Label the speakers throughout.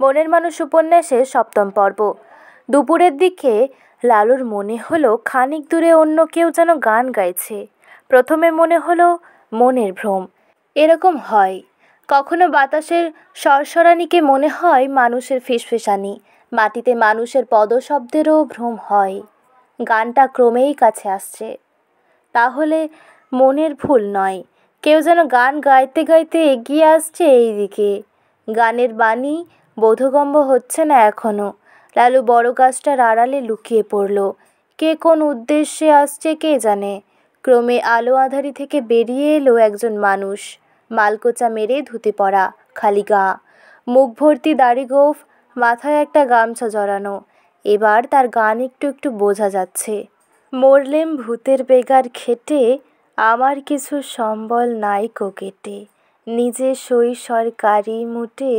Speaker 1: মনের মানুষ উপন্যাসের ৭ম পর্ব। দুপুরের দিকে লালুর মনে হলো খানিক দূরে অন্য কেউ যেন গান গাইছে। প্রথমে মনে হলো মনের ভ্রম। এরকম হয় কখনো বাতাসের সরসরানিকে মনে হয় মানুষের ফিসফিসানি, মাটিতে মানুষের পদশব্দেরও ভ্রম হয়। গানটা ক্রমেই কাছে আসছে। তাহলে মনের ভুল নয়, কেউ যেন গান গাইতে গাইতে এগিয়ে আসছে এই দিকে। গানের বাণী বোধগম্য হচ্ছে না এখনো। লালু বড় গাছটার আড়ালে লুকিয়ে পড়ল। কে কোন উদ্দেশ্যে আসছে কে জানে। ক্রমে আলো আঁধারি থেকে বেরিয়ে এলো একজন মানুষ, মালকোচা মেরে ধুতে পড়া, খালি গা, মুখ ভর্তি দাড়ি গোঁফ, মাথায় একটা গামছা জড়ানো। এবার তার গান একটু একটু বোঝা যাচ্ছে। মরলেম ভূতের বেগার খেটে, আমার কিছু সম্বল নাই কোকেটে, নিজে সই সরকারি মুটে,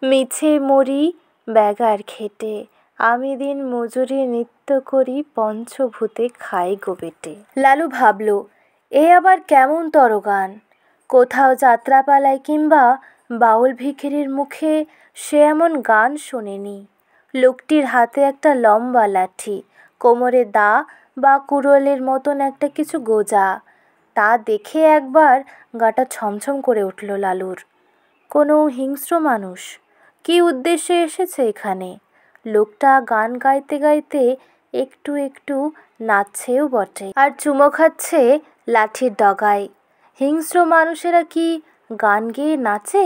Speaker 1: মিছে মরি বেগার খেটে, আমি দিন মজুরি নিত্য করি, পঞ্চভূতে খাই গো বেটে। লালু ভাবল, এ আবার কেমন তরগান। কোথাও যাত্রাপালায় কিংবা বাউল ভিখিরির মুখে সে এমন গান শোনেনি। লোকটির হাতে একটা লম্বা লাঠি, কোমরে দা বা কুড়োলের মতন একটা কিছু গোজা। তা দেখে একবার গাটা ছমছম করে উঠল লালুর। কোনো হিংস্র মানুষ কী উদ্দেশ্যে এসেছে এখানে? লোকটা গান গাইতে গাইতে একটু একটু নাচছেও বটে, আর চুমো খাচ্ছে লাঠির ডগায়। হিংস্র মানুষেরা কি গান গেয়ে নাচে?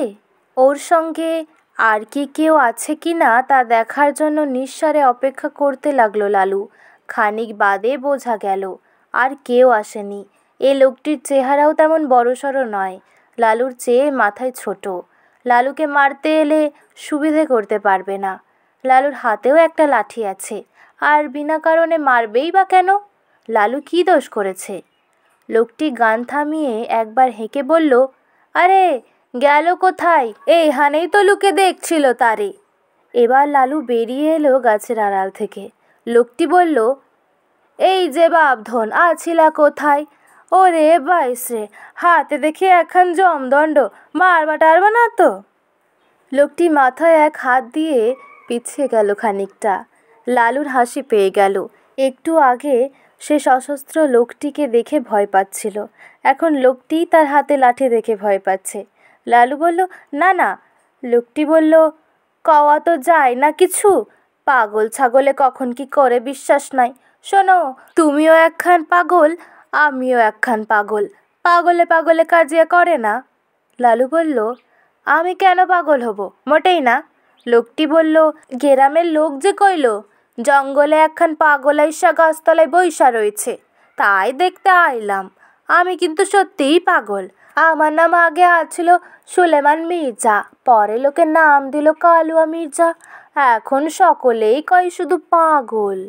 Speaker 1: ওর সঙ্গে আর কি কেউ আছে কি না তা দেখার জন্য নিঃসাড়ে অপেক্ষা করতে লাগলো লালু। খানিক বাদে বোঝা গেল আর কেউ আসেনি। এ লোকটির চেহারাও তেমন বড়সড় নয়, লালুর চেয়ে মাথায় ছোট। লালুকে মারতে এলে সুবিধে করতে পারবে না। লালুর হাতেও একটা লাঠি আছে, আর বিনা কারণে মারবেই বা কেন? লালু কী দোষ করেছে? লোকটি গান থামিয়ে একবার হেঁকে বলল, আরে গেল কোথায়? এইখানেই তো লুকে দেখছিল তারে। এবার লালু বেরিয়ে এলো গাছের আড়াল থেকে। লোকটি বলল, এই যে বাপধন, আছিলা কোথায়? ওরে বাইস রে, হাতে দেখি এখন জমদণ্ড, মারবা টারবা না তো? লোকটি মাথায় এক হাত দিয়ে পিছিয়ে গেল খানিকটা। লালুর হাসি পেয়ে গেল। একটু আগে সে সশস্ত্র লোকটিকে দেখে ভয় পাচ্ছিল, এখন লোকটি তার হাতে লাঠি দেখে ভয় পাচ্ছে। লালু বলল, না না। লোকটি বলল, কওয়া তো যায় না কিছু, পাগল ছাগলে কখন কি করে বিশ্বাস নাই। শোনো, তুমিও একখান পাগল, আমিও একখান পাগল, পাগলে পাগলে কাজিয়া করে না। লালু বলল, আমি কেন পাগল হব? মোটেই না। লোকটি বলল, গ্রামের লোক যে কইল জঙ্গলে একখান পাগল আইসা গাছতলায় বইসা রয়েছে, তাই দেখতে আইলাম। আমি কিন্তু সত্যিই পাগল। আমার নাম আগে আছিল সুলেমান মির্জা, পরে লোকে নাম দিল কালুয়া মির্জা। এখন সকলেই কয় শুধু পাগল।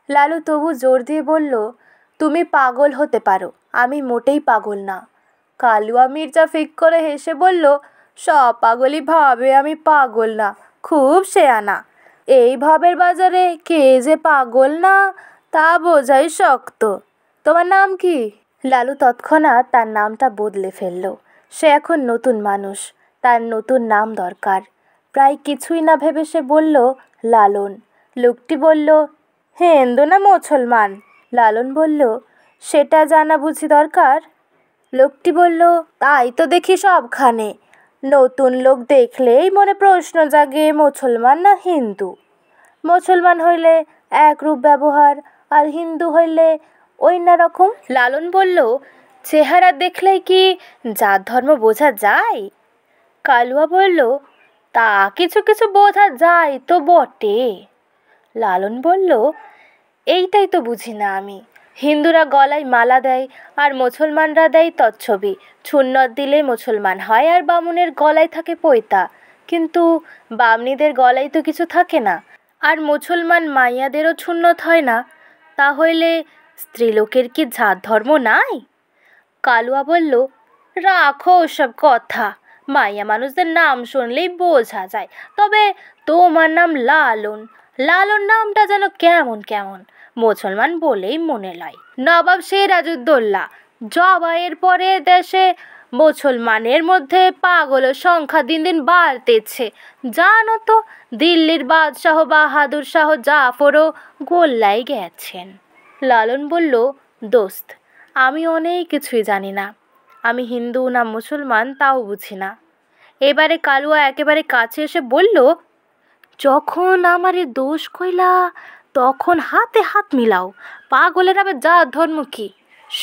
Speaker 1: লালু তবু জোর দিয়ে বলল, তুমি পাগল হতে পারো, আমি মোটেই পাগল না। কালুয়া মির্জা ফিক করে হেসে বলল, সব পাগলই ভাবে আমি পাগল না, খুব শেয়ানা। এই ভাবের বাজারে কে যে পাগল না তা বোঝাই শক্ত। তোমার নাম কি? লালু তৎক্ষণাৎ তার নামটা বদলে ফেলল। সে এখন নতুন মানুষ, তার নতুন নাম দরকার। প্রায় কিছুই না ভেবে সে বলল, লালন। লোকটি বলল, হিন্দু না মুসলমান? লালন বলল, সেটা জানা বুঝি দরকার? লোকটি বলল, তাই তো দেখি সবখানে। নতুন লোক দেখলেই মনে প্রশ্ন জাগে মুসলমান না হিন্দু। মুসলমান হইলে একরূপ ব্যবহার, আর হিন্দু হইলে অন্য রকম। লালন বলল, চেহারা দেখলেই কি জাত ধর্ম বোঝা যায়? কালুয়া বলল, তা কিছু কিছু বোঝা যায় তো বটে। লালন বলল, এইটাই তো বুঝি না আমি। হিন্দুরা গলায় মালা দেয় আর মুসলমানরা দেয় তচ্ছবি। সুন্নত দিলে মুসলমান হয় আর বামুনের গলায় থাকে পৈতা, কিন্তু বামনিদের গলায় তো কিছু থাকে না। আর মুসলমান মাইয়াদেরও সুন্নত হয় না। তাহলে স্ত্রীলোকের কি জাত ধর্ম নাই? কালুয়া বলল, রাখো ওসব কথা, মাইয়া মানুষদের নাম শুনলেই বোঝা যায়। তবে তোমার নাম লালন, লালন নামটা যেন কেমন কেমন, মুসলমান বলেই মনে লয়। নবাব সিরাজউদ্দৌলা জবাইয়ের পরে দেশে মুসলমানের মধ্যে পাগলের সংখ্যা দিন দিন বাড়তেছে। জানো তো, দিল্লির বাদশাহ বাহাদুর শাহ জাফরও গোল্লায় গেছেন। লালন বলল, দোস্ত, আমি অনেক কিছুই জানি না। আমি হিন্দু না মুসলমান তাও বুঝি না। এবারে কালুয়া একেবারে কাছে এসে বলল, যখন আমারে দোষ কইলা তখন হাতে হাত মিলাও। পাগলের আবার জাত ধর্ম কি,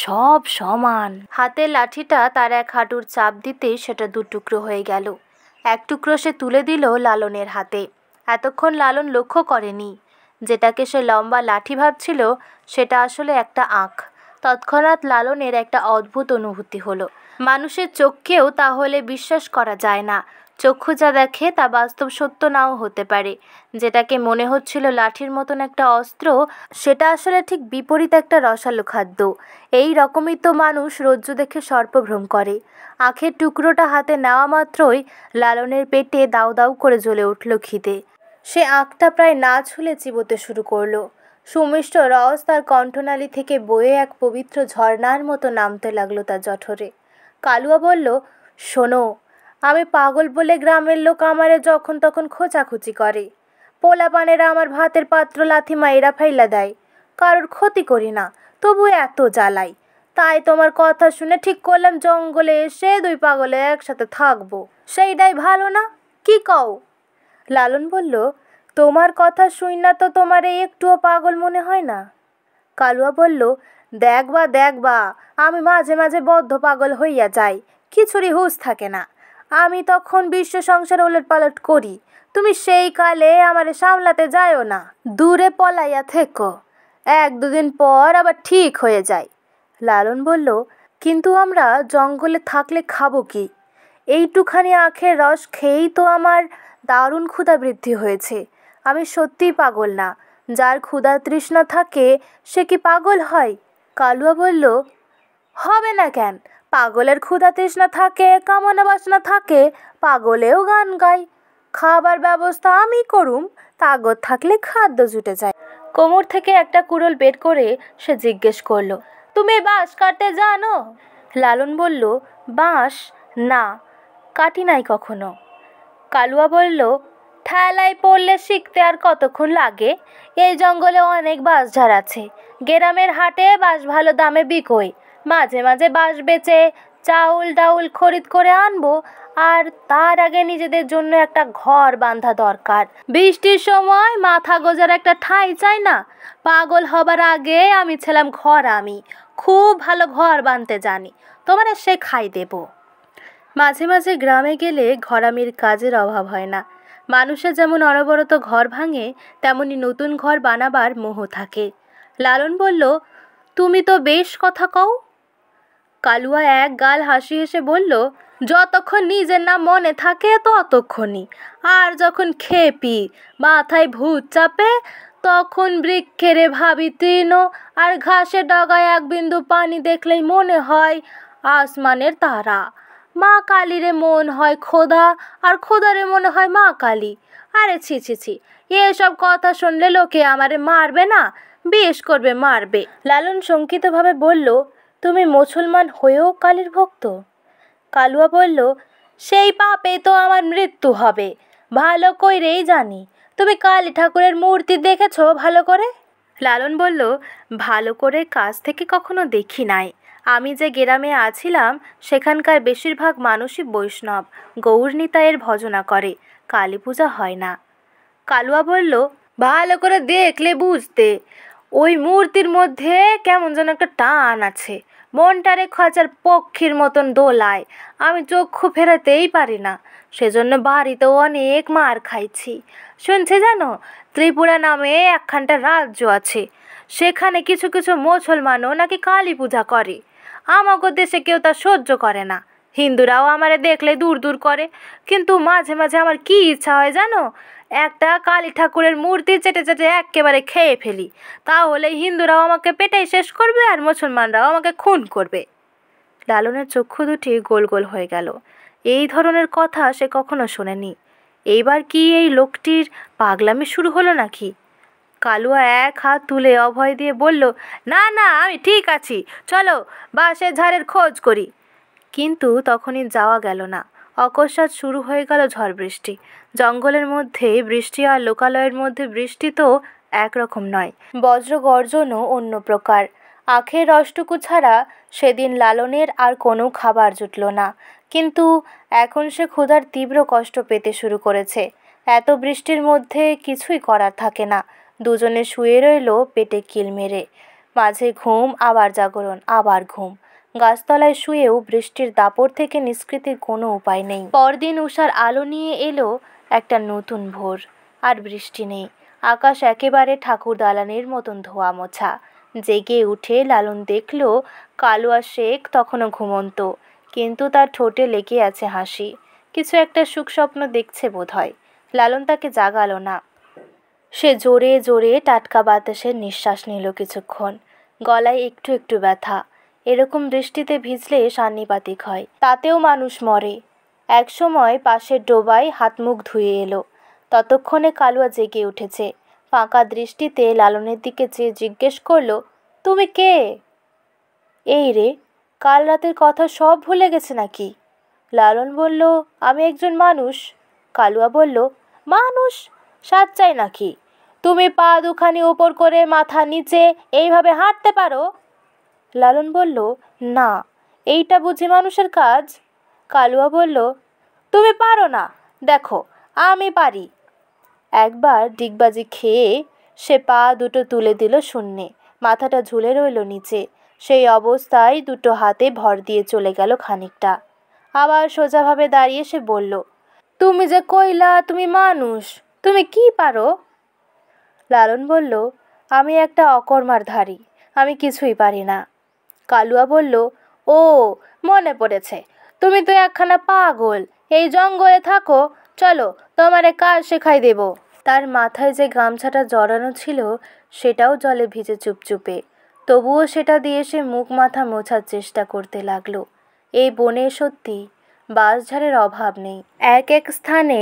Speaker 1: সব সমান। হাতের লাঠিটা তার এক হাঁটুর চাপ দিতেই সেটা দুটুকরো হয়ে গেল। এক টুকরো সে তুলে দিল লালনের হাতে। এতক্ষণ লালন লক্ষ্য করেনি, যেটাকে সে লম্বা লাঠি ভাবছিল সেটা আসলে একটা আঁখ। তৎক্ষণাৎ লালনের একটা অদ্ভুত অনুভূতি হলো। মানুষের চোখকেও তাহলে বিশ্বাস করা যায় না। চক্ষু যা দেখে তা বাস্তব সত্য নাও হতে পারে। যেটাকে মনে হচ্ছিল লাঠির মতন একটা অস্ত্র, সেটা আসলে ঠিক বিপরীত একটা রসালো খাদ্য। এই রকমই তো মানুষ রজ্জু দেখে সর্পভ্রম করে। আখের টুকরোটা হাতে নেওয়া মাত্রই লালনের পেটে দাউ দাউ করে জ্বলে উঠল খিদে। সে আঁখটা প্রায় না ছুলে চিবোতে শুরু করলো। সুমিষ্ট রস তার কণ্ঠনালী থেকে বয়ে এক পবিত্র ঝর্ণার মতো নামতে লাগলো তার জঠরে। কালুয়া বলল, শোনো, আমি পাগল বলে গ্রামের লোক আমারে যখন তখন খোঁচাখুচি করে। পোলাপানেরা আমার ভাতের পাত্র লাথি মাইরা ফাইলা দেয়। কারোর ক্ষতি করি না, তবু এত জ্বালাই। তাই তোমার কথা শুনে ঠিক করলাম জঙ্গলে এসে দুই পাগলে একসাথে থাকবো। সেইটাই ভালো না, কি কও? লালন বলল, তোমার কথা শুই না তো তোমার একটুও পাগল মনে হয় না? কালুয়া বলল, দেখবা, আমি মাঝে মাঝে বদ্ধ পাগল হইয়া যাই, কিছুরই হুঁশ থাকে না। আমি তখন বিশ্ব সংসার ওলটপালট করি। তুমি সেই কালে আমারে সামলাতে যায়ও না, দূরে পলাইয়া থেকো। এক দুদিন পর আবার ঠিক হয়ে যায়। লালন বলল, কিন্তু আমরা জঙ্গলে থাকলে খাবো কি? এইটুখানি আখের রস খেয়েই তো আমার দারুণ ক্ষুধা বৃদ্ধি হয়েছে। আমি সত্যিই পাগল না। যার ক্ষুধা তৃষ্ণা থাকে সে কি পাগল হয়? কালুয়া বলল, হবে না কেন? পাগলের ক্ষুধা তৃষ্ণা থাকে, কামনা বাসনা থাকে, পাগলেও গান গায়। খাবার ব্যবস্থা আমি করুম, তাগত থাকলে খাদ্য জুটে যায়। কোমর থেকে একটা কুড়োল বের করে সে জিজ্ঞেস করলো, তুমি বাঁশ কাটতে জানো? লালন বলল, বাঁশ? না, কাটি নাই কখনো। কালুয়া বলল, ঠেলায় পড়লে শিখতে আর কতক্ষণ লাগে? এই জঙ্গলে অনেক বাঁশঝাড় আছে। গ্রামের হাটে বাঁশ ভালো দামে বিকোয়। মাঝে মাঝে বাঁশ বেচে চাউল ডাউল খরিদ করে আনবো। আর তার আগে নিজেদের জন্য একটা ঘর বাঁধা দরকার। বৃষ্টির সময় মাথা গোজার একটা ঠাঁই চাই না? পাগল হবার আগে আমি ছিলাম ঘর, আমি খুব ভালো ঘর বাঁধতে জানি, তোমার শেখাই দেব। মাঝে মাঝে গ্রামে গেলে ঘরামির কাজের অভাব হয় না। মানুষের যেমন অনবরত ঘর ভাঙে, তেমনি নতুন ঘর বানাবার মোহ থাকে। লালন বলল, তুমি তো বেশ কথা কও। কালুয়া এক গাল হাসি হেসে বলল, যতক্ষণ নিজের নাম মনে থাকে ততক্ষণই। আর যখন খেপি, মাথায় ভূত চাপে, তখন বৃক্ষেরে ভাবি তৃণ, আর ঘাসের ডগায় এক বিন্দু পানি দেখলেই মনে হয় আসমানের তারা। মা কালীরে মন হয় খোদা, আর খোদারে মনে হয় মা কালী। আরে ছি ছি ছি, এসব কথা শুনলে লোকে আমারে মারবে না? বেশ করবে, মারবে। লালন শঙ্কিতভাবে বলল, তুমি মুসলমান হয়েও কালীর ভক্ত? কালুয়া বলল, সেই পাপে তো আমার মৃত্যু হবে, ভালো কইরেই জানি। তুমি কালী ঠাকুরের মূর্তি দেখেছো ভালো করে? লালন বলল, ভালো করে কাছ থেকে কখনো দেখি নাই। আমি যে গ্রামে আছিলাম সেখানকার বেশিরভাগ মানুষই বৈষ্ণব, গৌরনিতায়ের ভজনা করে, কালী পূজা হয় না। কালুয়া বলল, ভালো করে দেখলে বুঝতে, ওই মূর্তির মধ্যে কেমন যেন একটা টান আছে। মনটারে খাঁচার পক্ষীর মতন দোলায়, আমি চক্ষু ফেরাতেই পারি না। সেজন্য বাড়িতেও অনেক মার খাইছি। শুনছে জানো, ত্রিপুরা নামে একখানটা রাজ্য আছে, সেখানে কিছু কিছু মুসলমানও নাকি কালী পূজা করে। আমাগো দেশে কেউ তা সহ্য করে না। হিন্দুরাও আমারে দেখলে দূর দূর করে। কিন্তু মাঝে মাঝে আমার কি ইচ্ছা হয় জানো, একটা কালী ঠাকুরের মূর্তি চেটে চেটে একেবারে খেয়ে ফেলি। তাহলে হিন্দুরাও আমাকে পেটাই শেষ করবে, আর মুসলমানরাও আমাকে খুন করবে। লালনের চক্ষু দুটি গোল গোল হয়ে গেল। এই ধরনের কথা সে কখনো শোনেনি। এইবার কি এই লোকটির পাগলামি শুরু হলো নাকি? কালুয়া এক হাত তুলে অভয় দিয়ে বলল, না না, আমি ঠিক আছি, চলো বাঁশের ঝাড়ের খোঁজ করি। কিন্তু তখনই যাওয়া গেল না। অকস্মাৎ শুরু হয়ে গেল ঝড় বৃষ্টি। জঙ্গলের মধ্যে বৃষ্টি আর লোকালয়ের মধ্যে বৃষ্টি তো একরকম নয়, বজ্র গর্জনও অন্য প্রকার। আখের রসটুকু ছাড়া সেদিন লালনের আর কোনো খাবার জুটল না, কিন্তু এখন সে ক্ষুধার তীব্র কষ্ট পেতে শুরু করেছে। এত বৃষ্টির মধ্যে কিছুই করার থাকে না, দুজনে শুয়ে রইল পেটে কিল মেরে। মাঝে ঘুম, আবার জাগরণ, আবার ঘুম। গাছতলায় শুয়েও বৃষ্টির দাপট থেকে নিষ্কৃতির কোনো উপায় নেই। পরদিন উষার আলো নিয়ে এলো একটা নতুন ভোর, আর বৃষ্টি নেই। আকাশ একেবারে ঠাকুর দালানের মতন ধোয়া মোছা। জেগে উঠে লালন দেখল কালুয়া শেখ তখনও ঘুমন্ত, কিন্তু তার ঠোঁটে লেগে আছে হাসি। কিছু একটা সুখস্বপ্ন দেখছে বোধহয়। লালন তাকে জাগালো না। সে জোরে জোরে টাটকা বাতাসের নিঃশ্বাস নিল কিছুক্ষণ। গলায় একটু একটু ব্যথা। এরকম বৃষ্টিতে ভিজলে সান্নিপাতিক হয়, তাতেও মানুষ মরে। একসময় পাশের ডোবায় হাত মুখ ধুয়ে এলো। ততক্ষণে কালুয়া জেগে উঠেছে। ফাঁকা দৃষ্টিতে লালনের দিকে চেয়ে জিজ্ঞেস করল, তুমি কে? এই রে, কাল রাতের কথা সব ভুলে গেছে নাকি? লালন বলল, আমি একজন মানুষ। কালুয়া বলল, মানুষ? সাজ চাই নাকি? তুমি পা দুখানি ওপর করে মাথা নিচে এইভাবে হাঁটতে পারো? লালন বলল, না, এইটা বুঝি মানুষের কাজ? কালুয়া বলল, তুমি পারো না, দেখো আমি পারি। একবার ডিগবাজি খেয়ে সে পা দুটো তুলে দিল শূন্যে, মাথাটা ঝুলে রইল নিচে। সেই অবস্থায় দুটো হাতে ভর দিয়ে চলে গেল খানিকটা। আবার সোজাভাবে দাঁড়িয়ে সে বলল, তুমি যে কইলা তুমি মানুষ, তুমি কি পারো? লালন বলল, আমি একটা অকর্মার ধারী, আমি কিছুই পারি না। কালুয়া বলল, ও মনে পড়েছে, তুমি তো একখানা পাগল। এই জঙ্গলে থাকো, চলো তোমারে কাজ শেখাই দেব। তার মাথায় যে গামছাটা জড়ানো ছিল সেটাও জলে ভিজে চুপচুপে, তবুও সেটা দিয়ে সে মুখ মাথা মোছার চেষ্টা করতে লাগলো। এই বনে সত্যি বাঁশঝাড়ের অভাব নেই। এক এক স্থানে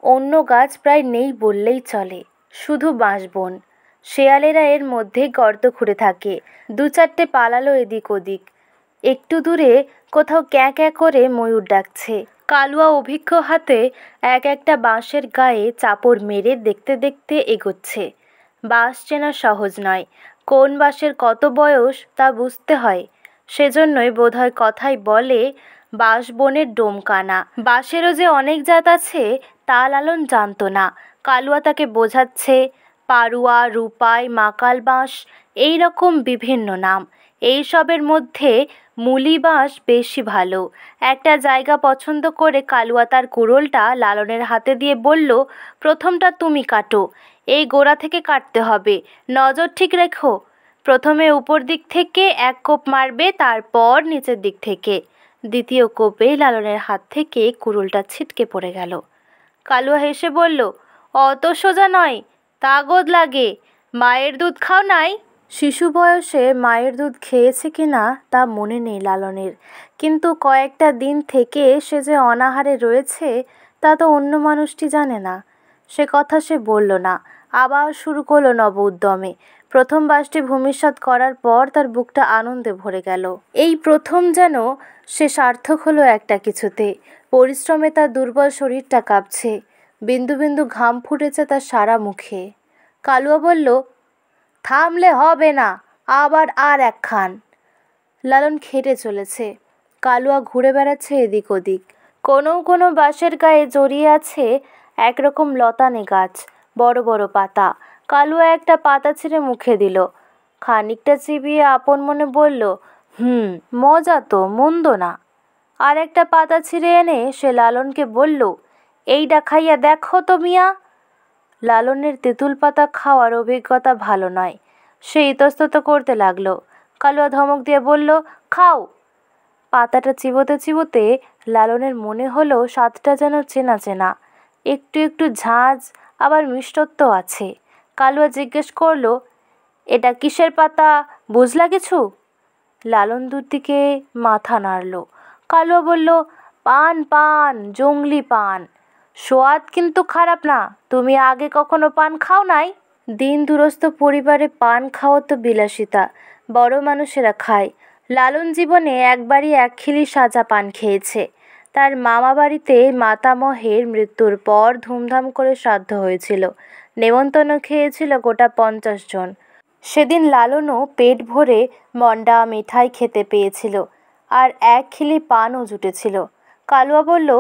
Speaker 1: অন্য গাছ প্রায় নেই বললেই চলে, শুধু বাঁশবন। শেয়ালেরা এর মধ্যে গর্ত খুঁড়ে থাকে। দু চারটে পালালো এদিক ওদিক। একটু দূরে কোথাও ক্যাঁ ক্যাঁ করে ময়ূর ডাকছে। কালুয়া অভিজ্ঞ হাতে এক একটা বাঁশের গায়ে চাপড় মেরে দেখতে দেখতে এগোচ্ছে। বাঁশ চেনা সহজ নয়, কোন বাঁশের কত বয়স তা বুঝতে হয়। সেজন্যই বোধহয় কথাই বলে বাঁশবনের ডোমকানা। বাঁশেরও যে অনেক জাত আছে তা লালন জানতো না। কালুয়া তাকে বোঝাচ্ছে, পারুয়া, রূপাই, মাকাল বাঁশ, এই রকম বিভিন্ন নাম। এইসবের মধ্যে মুলি বাঁশ বেশি ভালো। একটা জায়গা পছন্দ করে কালুয়া তার কুড়োলটা লালনের হাতে দিয়ে বলল, প্রথমটা তুমি কাটো, এই গোড়া থেকে কাটতে হবে, নজর ঠিক রেখো। প্রথমে উপর দিক থেকে এক কোপ মারবে, তারপর নিচের দিক থেকে। দ্বিতীয় কোপে লালনের হাত থেকে কুড়োলটা ছিটকে পড়ে গেল। কালুয়া হেসে বলল, অত সোজা নয়, তাগদ লাগে। মায়ের দুধ খাও নাই? শিশু বয়সে মায়ের দুধ খেয়েছে কিনা তা মনে নেই লালনের, কিন্তু কয়েকটা দিন থেকে সে যে অনাহারে রয়েছে তা তো অন্য মানুষটি জানে না। সে কথা সে বলল না। আবার শুরু করলো নব উদ্যমে। প্রথম বাঁশটি ভূমিসাৎ করার পর তার বুকটা আনন্দে ভরে গেল। এই প্রথম যেন সে সার্থক হলো একটা কিছুতে। পরিশ্রমে তার দুর্বল শরীরটা কাঁপছে, বিন্দু বিন্দু ঘাম ফুটেছে তার সারা মুখে। কালুয়া বলল, থামলে হবে না, আবার আর একখান। লালন খেটে চলেছে। কালুয়া ঘুরে বেড়াচ্ছে এদিক ওদিক। কোনো বাঁশের গায়ে জড়িয়ে আছে একরকম লতানে গাছ, বড় বড় পাতা। কালুয়া একটা পাতা ছিঁড়ে মুখে দিল, খানিকটা চিবিয়ে আপন মনে বলল, মজা তো, মন্দ না। আর একটা পাতা ছিঁড়ে এনে সে লালনকে বলল, এইটা খাইয়া দেখো তো মিয়া। লালনের তেঁতুল পাতা খাওয়ার অভিজ্ঞতা ভালো নয়। সে ইতস্তত করতে লাগলো। কালুয়া ধমক দিয়ে বলল, খাও। পাতাটা চিবোতে চিবোতে লালনের মনে হলো স্বাদটা যেন চেনা চেনা, একটু একটু ঝাঁঝ, আবার মিষ্টত্ব আছে। কালুয়া জিজ্ঞেস করলো, এটা কিসের পাতা, বুঝলা কিছু? লালন দূর দিকে মাথা নাড়ল। কালুয়া বলল, পান পান, জংলি পান, সোয়াদ কিন্তু খারাপ না। তুমি আগে কখনো পান খাও নাই? দিন দুরস্ত পরিবারে পান খাওয়া তো বিলাসিতা, বড় মানুষেরা খায়। লালন জীবনে একবারই এক খিলি সাজা পান খেয়েছে। তার মামা বাড়িতে মাতামহের মৃত্যুর পর ধুমধাম করে শ্রাদ্ধ হয়েছিল। নেমন্তন্ন খেয়েছিল গোটা 50 জন। সেদিন লালনও পেট ভরে মন্ডা মিঠাই খেতে পেয়েছিল, আর এক খিলি পানও জুটেছিল। কালুয়া বলল,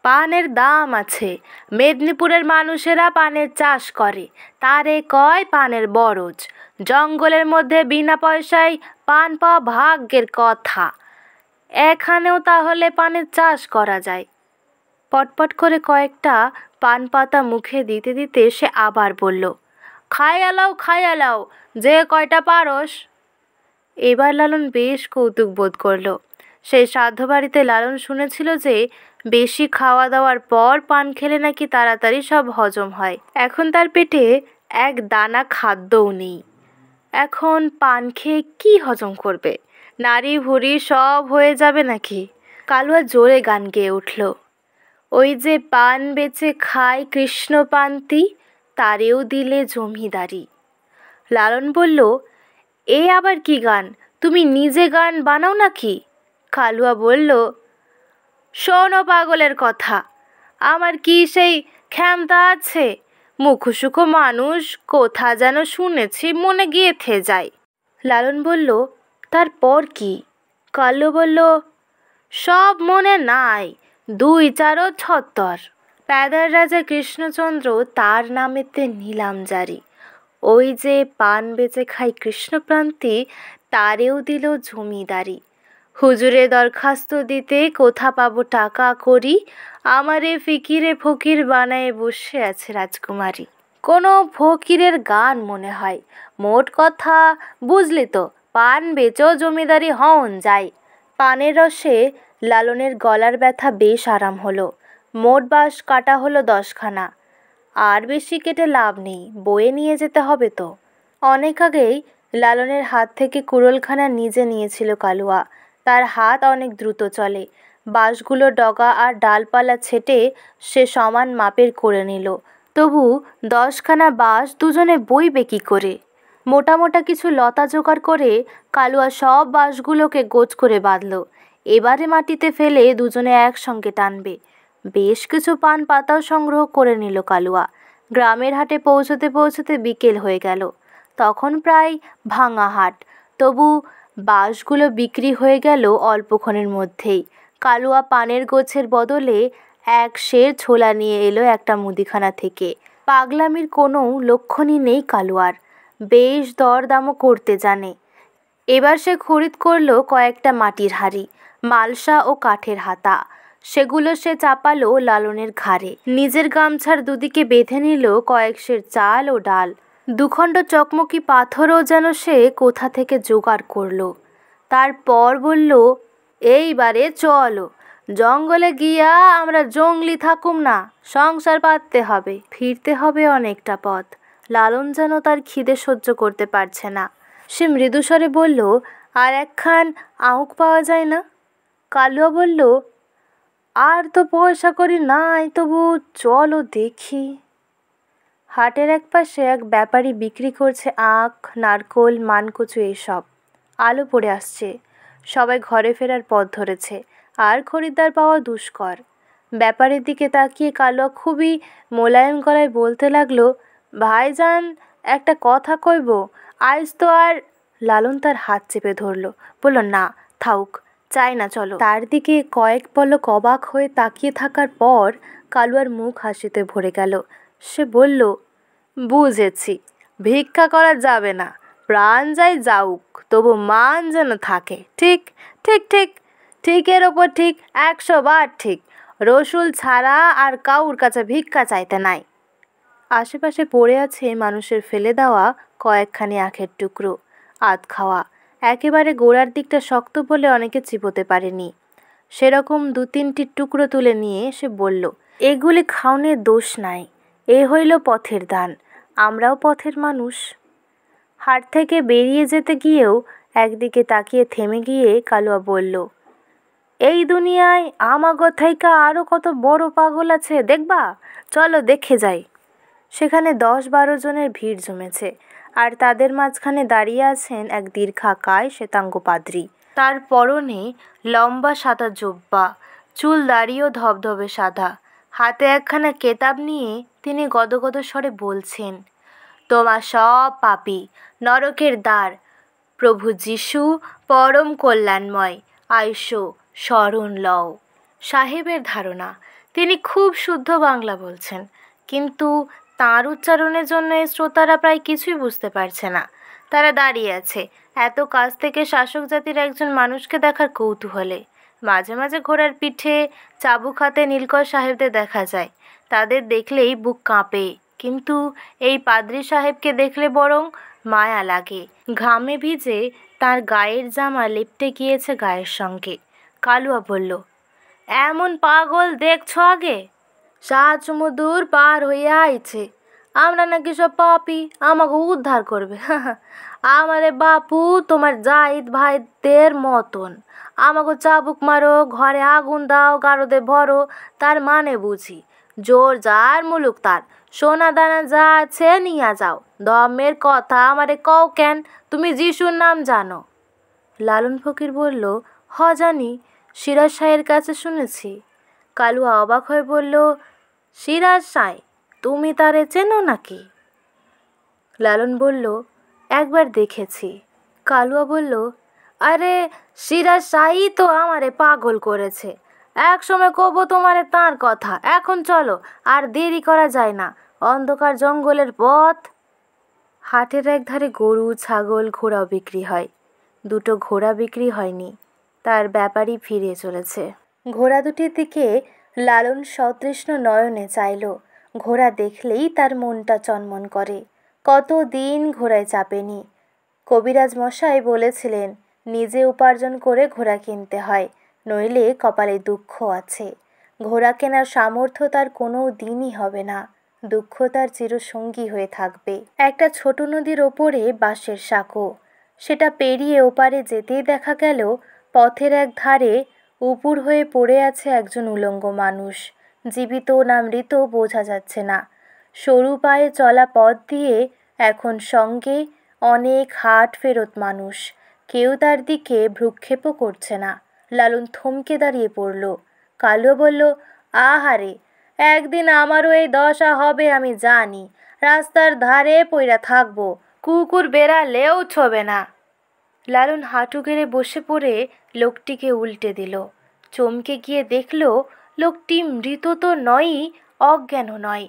Speaker 1: পানের দাম আছে, মেদিনীপুরের মানুষেরা পানের চাষ করে, তারে কয় পানের বরজ। জঙ্গলের মধ্যে বিনা পয়সায় পান পাওয়া ভাগ্যের কথা, এখানেও তাহলে পানের চাষ করা যায়। পটপট করে কয়েকটা পান পাতা মুখে দিতে দিতে সে আবার বলল, খাইয়ালাও খাইয়ালাও, যে কয়টা পারস। এবার লালন বেশ কৌতুক বোধ করল। সেই শ্রাদ্ধ বাড়িতে লালন শুনেছিল যে বেশি খাওয়া দাওয়ার পর পান খেলে নাকি তাড়াতাড়ি সব হজম হয়। এখন তার পেটে এক দানা খাদ্যও নেই, এখন পান খেয়ে কি হজম করবে? নাড়ি ভুড়ি সব হয়ে যাবে নাকি? কালুয়া জোরে গান গেয়ে উঠল, ওই যে পান বেচে খায় কৃষ্ণপান্তি, তারেও দিলে জমিদারি। লালন বলল, এ আবার কি গান? তুমি নিজে গান বানাও নাকি? কালুয়া বলল, শোনো পাগলের কথা, আমার কি সেই ক্ষমতা আছে? মুখোসুখো মানুষ, কোথা যেন শুনেছি, মনে গেঁথে যায়। লালন বলল, তারপর কি? কালুয়া বলল, সব মনে নাই, 2-4-76। প্যাদার রাজা কৃষ্ণচন্দ্র তার নামেতে নিলাম জারি, ওই যে পান বেচে খাই কৃষ্ণপ্রান্তি, তারেও দিল জমিদারি। হুজুরে দরখাস্ত দিতে কোথা পাবো টাকা করি, আমারে ফিকিরে ফকির বানায় বসে আছে রাজকুমারী। কোনো ফকিরের গান মনে হয়। মোট কথা বুঝলি তো, পান বেচো জমিদারি হন যায়। পানের রসে লালনের গলার ব্যথা বেশ আরাম হলো। মোট বাঁশ কাটা হলো 10খানা। আর বেশি কেটে লাভ নেই, বয়ে নিয়ে যেতে হবে তো। অনেক আগেই লালনের হাত থেকে কুড়োলখানা নিজে নিয়েছিল কালুয়া। তার হাত অনেক দ্রুত চলে। বাঁশগুলো ডগা আর ডালপালা ছেটে সে সমান মাপের করে নিল। তবু 10খানা বাঁশ দুজনে বইবে কী করে? মোটা মোটা কিছু লতা জোগাড় করে কালুয়া সব বাঁশগুলোকে গোছ করে বাঁধল। এবারে মাটিতে ফেলে দুজনে একসঙ্গে টানবে। বেশ কিছু পান পাতাও সংগ্রহ করে নিল কালুয়া। গ্রামের হাটে পৌঁছতে পৌঁছতে বিকেল হয়ে গেল। তখন প্রায় ভাঙা হাট, তবু বাঁশগুলো বিক্রি হয়ে গেল অল্পক্ষণের মধ্যেই। কালুয়া পানের গোছের বদলে 1 সের ছোলা নিয়ে এলো একটা মুদিখানা থেকে। পাগলামির কোনো লক্ষণই নেই কালুয়ার, বেশ দরদামও করতে জানে। এবার সে খরিদ করলো কয়েকটা মাটির হাঁড়ি, মালসা ও কাঠের হাতা। সেগুলো সে চাপালো লালনের ঘাড়ে। নিজের গামছার দুদিকে বেঁধে নিল কয়েক সের চাল ও ডাল। 2 খণ্ড চকমকি পাথরও যেন সে কোথা থেকে জোগাড় করলো। তারপর বলল, এইবারে চলো, জঙ্গলে গিয়া আমরা জঙ্গলি থাকুম না, সংসার পাততে হবে, ফিরতে হবে অনেকটা পথ। লালন যেন তার খিদে সহ্য করতে পারছে না। সে মৃদুস্বরে বলল, আর একখান আউক পাওয়া যায় না? কালুয়া বলল, আর তো পয়সা করি নাই, তবু চলো দেখি। হাটের এক পাশে এক ব্যাপারী বিক্রি করছে আখ, নারকোল, মানকচু এসব। আলো পড়ে আসছে, সবাই ঘরে ফেরার পথ ধরেছে, আর খরিদ্দার পাওয়া দুষ্কর। ব্যাপারীর দিকে তাকিয়ে কালুয়া খুবই মোলায়েম গলায় বলতে লাগলো, ভাইজান, একটা কথা কইব, আইজ তো আর। লালন তার হাত চেপে ধরল, বলল, না থাউক, চাই না, চলো। তার দিকে কয়েক পলক অবাক হয়ে তাকিয়ে থাকার পর কালুয়ার মুখ হাসিতে ভরে গেল। সে বলল, বুঝেছি, ভিক্ষা করা যাবে না, প্রাণ যাই যাউক, তবু মান যেন থাকে। ঠিক ঠিক ঠিক, ঠিকের ওপর ঠিক, 100 বার ঠিক। রসুল ছাড়া আর কাউর কাছে ভিক্ষা চাইতে নাই। আশেপাশে পড়ে আছে মানুষের ফেলে দেওয়া কয়েকখানি আখের টুকরো, আধ খাওয়া, একেবারে গোড়ার দিকটা শক্ত বলে অনেকে চিবোতে পারেনি। সেরকম 2-3টি টুকরো তুলে নিয়ে সে বলল, এগুলি খাওনের দোষ নাই, এ হইল পথের দান, আমরাও পথের মানুষ। হাট থেকে বেরিয়ে যেতে গিয়েও একদিকে তাকিয়ে থেমে গিয়ে কালুয়া বলল, এই দুনিয়ায় আমাগো থাইকা আরও কত বড় পাগল আছে দেখবা, চলো দেখে যাই। সেখানে 10-12 জনের ভিড় জমেছে, আর তাদের মাঝখানে দাঁড়িয়ে আছেন এক দীর্ঘাকায় শ্বেতাঙ্গ পাদ্রী। তার পরনে লম্বা সাদা জোব্বা, চুল দাড়িও ধবধবে সাদা। হাতে একখানা কেতাব নিয়ে তিনি গদগদ স্বরে বলছেন, তোমার সব পাপী নরকের দ্বার, প্রভু যিশু পরম কল্যাণময়, আইসো শরণ লও। সাহেবের ধারণা তিনি খুব শুদ্ধ বাংলা বলছেন, কিন্তু তাঁর উচ্চারণের জন্য এই শ্রোতারা প্রায় কিছুই বুঝতে পারছে না। তারা দাঁড়িয়ে আছে এত কাছ থেকে শাসক জাতির একজন মানুষকে দেখার কৌতূহলে। মাঝে মাঝে ঘোড়ার পিঠে চাবুক হাতে নীলকর সাহেবদের দেখা যায়। তাদের দেখলেই বুক কাঁপে, কিন্তু এই পাদ্রী সাহেবকে দেখলে বরং মায়া লাগে। ঘামে ভিজে তার গায়ের জামা লেপ্টে গিয়েছে গায়ের সঙ্গে। কালুয়া বলল, এমন পাগল দেখছ আগে? 7 সমুদ্র পার হইয়া আইছে, আমরা নাকি সব পাপি, আমাকে উদ্ধার করবে। আমারে বাপু তোমার জাহিদ ভাইদের মতন, আমাকে চাবুক মারো, ঘরে আগুন দাও, গারদে ভরো, তার মানে বুঝি জোর যার মুলুক তার, সোনা দানা যা আছে নিয়া যাও, ধর্মের কথা আমারে কও কেন? তুমি যিশুর নাম জানো? লালন ফকির বলল, হ জানি, সিরাজ সাহের কাছে শুনেছি। কালুয়া অবাক হয়ে বলল, সিরাজ সাই, তুমি তারে চেনো নাকি? লালন বলল, একবার দেখেছি। কালুয়া বলল, আরে সিরাজ সাই তো আমারে পাগল করেছে, এক সময় কব তোমারে তার কথা, এখন চলো, আর দেরি করা যায় না, অন্ধকার জঙ্গলের পথ। হাটের একধারে গরু, ছাগল, ঘোড়াও বিক্রি হয়। 2টো ঘোড়া বিক্রি হয়নি, তার ব্যাপারী ফিরে চলেছে। ঘোড়া দুটির দিকে লালন সতৃষ্ণ নয়নে চাইল। ঘোড়া দেখলেই তার মনটা চনমন করে। কতদিন ঘোড়ায় চাপেনি। কবিরাজ মশাই বলেছিলেন, নিজে উপার্জন করে ঘোড়া কিনতে হয়, নইলে কপালে দুঃখ আছে। ঘোড়া কেনার সামর্থ্য তার কোনো দিনই হবে না, দুঃখ তার চিরসঙ্গী হয়ে থাকবে। একটা ছোট নদীর ওপরে বাঁশের সাঁকো, সেটা পেরিয়ে ওপারে যেতেই দেখা গেল পথের এক ধারে উপুর হয়ে পড়ে আছে একজন উলঙ্গ মানুষ। জীবিত না মৃত বোঝা যাচ্ছে না। সরু পায়ে চলা পথ দিয়ে এখন সঙ্গে অনেক হাট ফেরত মানুষ, কেউ তার দিকে ভ্রুক্ষেপও করছে না। লালন থমকে দাঁড়িয়ে পড়ল। কালুয়া বলল, আহারে, একদিন আমারও এই দশা হবে আমি জানি, রাস্তার ধারে পইরা থাকবো, কুকুর বেড়ালেও ছোবে না। লালন হাঁটু গেড়ে বসে পড়ে লোকটিকে উল্টে দিল। চমকে গিয়ে দেখল লোকটি মৃত তো নয়ই, অজ্ঞানও নয়,